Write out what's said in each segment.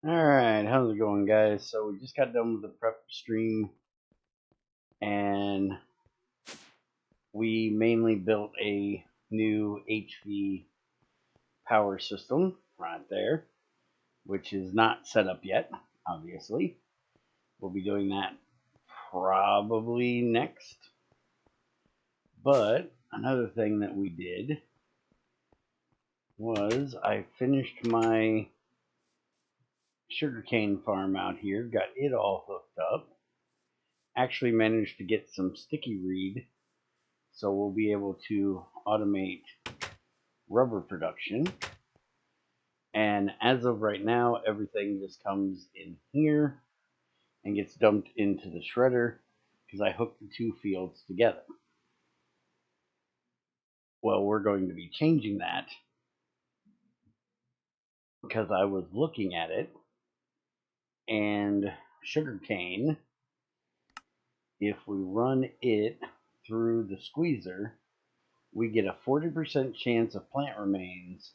Alright, how's it going, guys? So we just got done with the prep stream, and we mainly built a new HV power system right there, which is not set up yet, obviously. We'll be doing that probably next. But another thing that we did was I finished my sugarcane farm out here, got it all hooked up. Actually managed to get some sticky reed, so we'll be able to automate rubber production. And as of right now, everything just comes in here and gets dumped into the shredder because I hooked the two fields together. Well, we're going to be changing that because I was looking at it, and sugarcane, if we run it through the squeezer, we get a 40% chance of plant remains,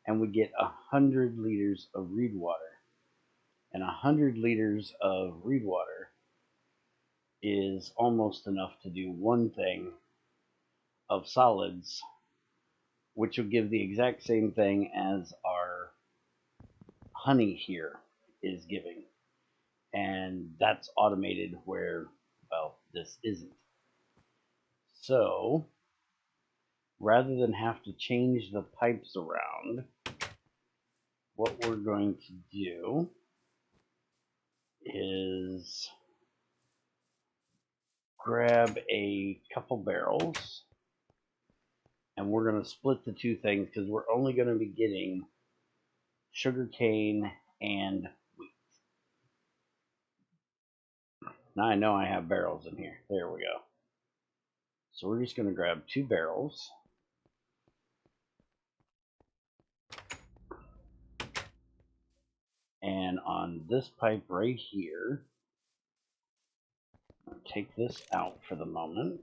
and we get 100 liters of Reedwater. And 100 liters of Reedwater is almost enough to do one thing of solids, which will give the exact same thing as our honey here is giving. And that's automated where, well, this isn't. So rather than have to change the pipes around, what we're going to do is grab a couple barrels, and we're going to split the two things because we're only going to be getting sugarcane and wheat. Now I know I have barrels in here. There we go. So we're just going to grab two barrels. And on this pipe right here, I'll take this out for the moment,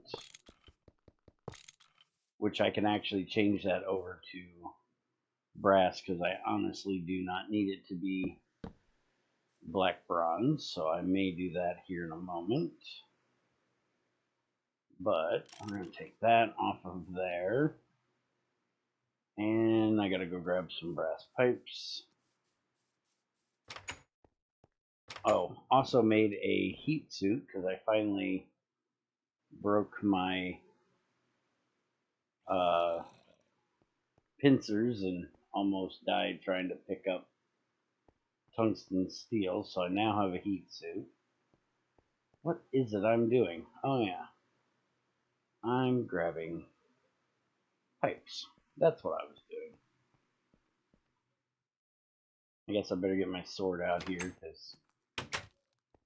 which I can actually change that over to brass because I honestly do not need it to be black bronze, so I may do that here in a moment. But I'm going to take that off of there, and I gotta go grab some brass pipes. Oh, also made a heat suit because I finally broke my pincers and almost died trying to pick up tungsten steel, so I now have a heat suit. What is it I'm doing? Oh yeah, I'm grabbing pipes. That's what I was doing. I guess I better get my sword out here because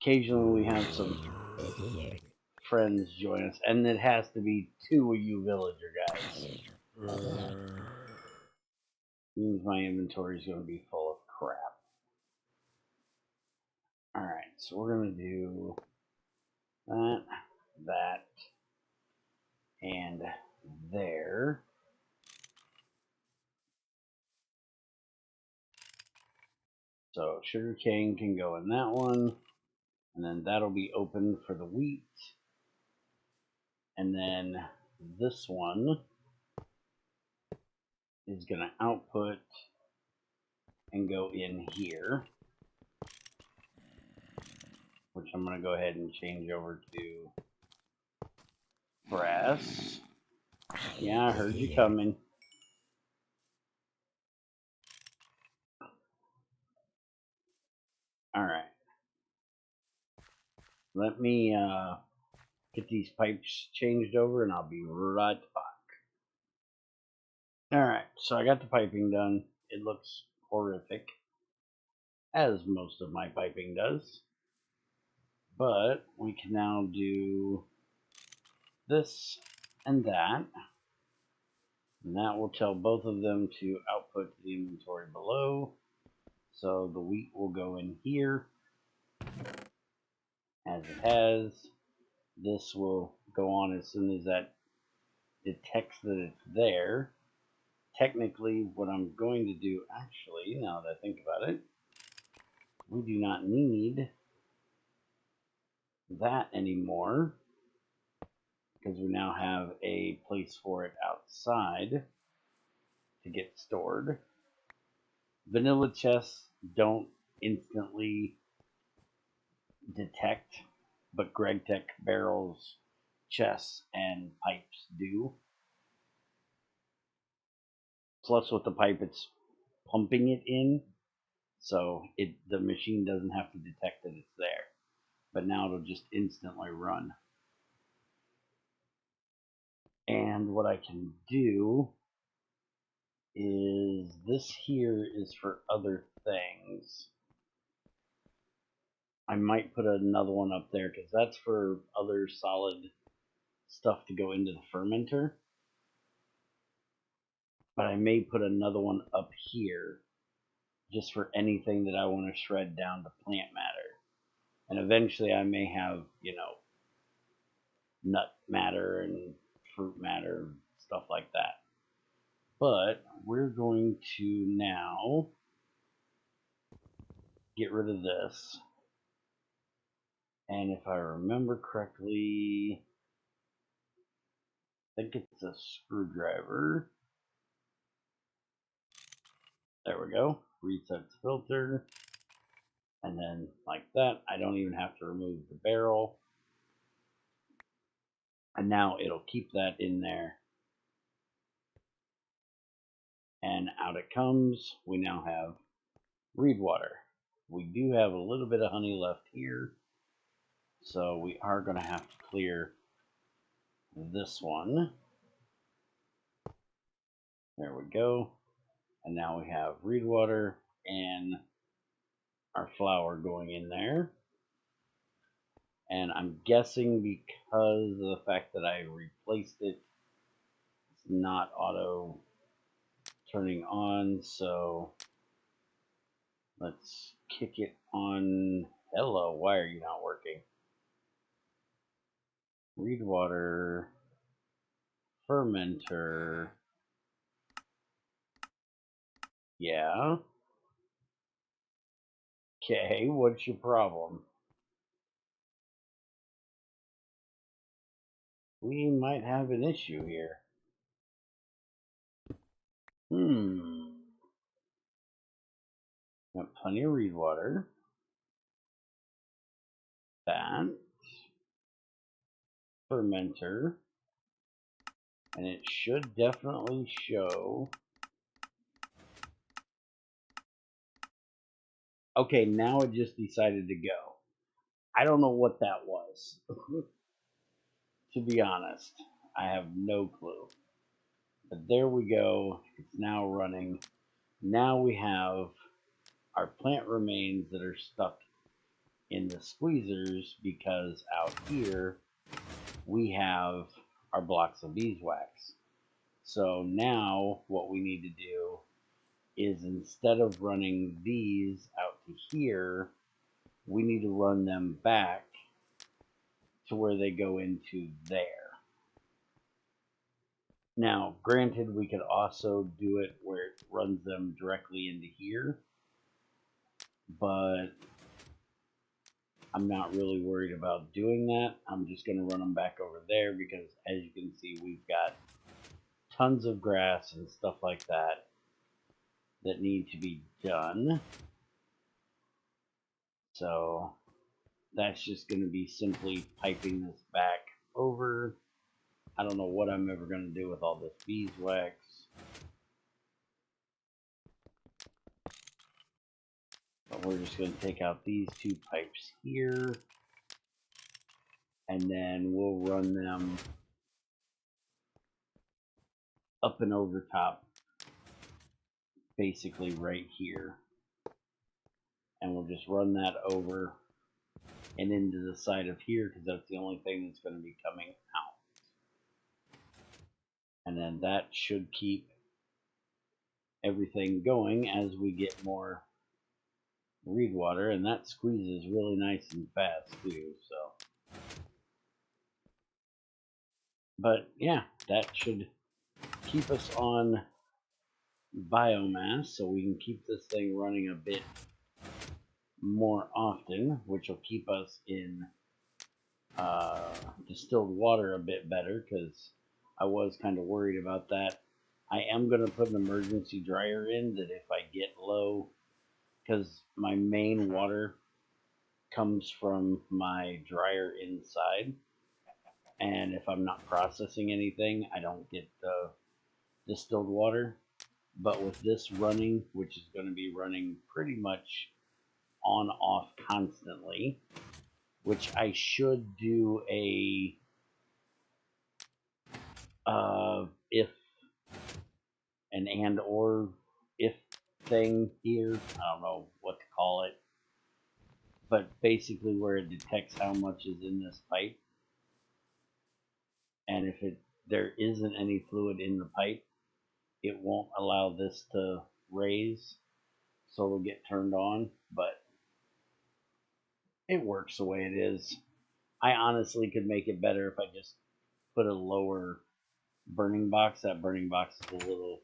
occasionally we have some friends join us, and it has to be two of you villager guys. Means my inventory is going to be full of crap. Alright, so we're going to do that, and there. So sugarcane can go in that one, and then that'll be open for the wheat. And then this one is going to output and go in here, which I'm going to go ahead and change over to brass. Yeah, I heard you coming. Alright. Let me get these pipes changed over, and I'll be right back. Alright, so I got the piping done. It looks horrific, as most of my piping does. But we can now do this and that. And that will tell both of them to output the inventory below. So the wheat will go in here, as it has. This will go on as soon as that detects that it's there. Technically, what I'm going to do, actually, now that I think about it, we do not need that anymore because we now have a place for it outside to get stored. Vanilla chests don't instantly detect, but GregTech barrels, chests, and pipes do. Plus, with the pipe, it's pumping it in, so the machine doesn't have to detect that it's there. But now it'll just instantly run. And what I can do is this here is for other things. I might put another one up there because that's for other solid stuff to go into the fermenter. But I may put another one up here just for anything that I want to shred down to plant matter. And eventually I may have, nut matter and fruit matter, stuff like that. But we're going to now get rid of this. And if I remember correctly, I think it's a screwdriver. There we go. Resets filter. And then like that, I don't even have to remove the barrel. And now it'll keep that in there. And out it comes. We now have Reedwater. We do have a little bit of honey left here. So we are going to have to clear this one. There we go. And now we have Reedwater and our flour going in there. And I'm guessing because of the fact that I replaced it, it's not auto turning on. So let's kick it on. Hello, why are you not working? Reedwater, fermenter. Yeah. Okay, what's your problem? We might have an issue here. Got plenty of Reedwater. That. Fermenter. And it should definitely show. Okay, now it just decided to go. I don't know what that was. To be honest, I have no clue. But there we go. It's now running. Now we have our plant remains that are stuck in the squeezers because out here we have our blocks of beeswax. So now what we need to do is instead of running these out to here, we need to run them back to where they go into there. Now, granted, we could also do it where it runs them directly into here, but I'm not really worried about doing that. I'm just going to run them back over there because, as you can see, we've got tons of grass and stuff like that that need to be done. So that's just going to be simply piping this back over. I don't know what I'm ever going to do with all this beeswax. But we're just going to take out these two pipes here. And then we'll run them up and over top, basically right here. And we'll just run that over and into the side of here because that's the only thing that's going to be coming out. And then that should keep everything going as we get more Reedwater, and that squeezes really nice and fast too. So, but yeah, that should keep us on biomass so we can keep this thing running a bit more often, which will keep us in distilled water a bit better, because I was kind of worried about that. I am going to put an emergency dryer in that if I get low, because my main water comes from my dryer inside, and if I'm not processing anything, I don't get the distilled water. But with this running, which is going to be running pretty much on off constantly, which I should do a if and or if thing here. I don't know what to call it, but basically where it detects how much is in this pipe, and if there isn't any fluid in the pipe, it won't allow this to raise, so it'll get turned on. But it works the way it is. I honestly could make it better if I just put a lower burning box. That burning box is a little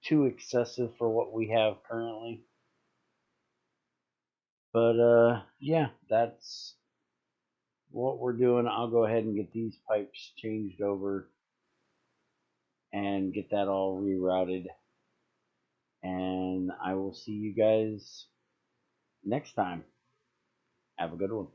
too excessive for what we have currently. But yeah, that's what we're doing. I'll go ahead and get these pipes changed over and get that all rerouted. And I will see you guys next time. Have a good one.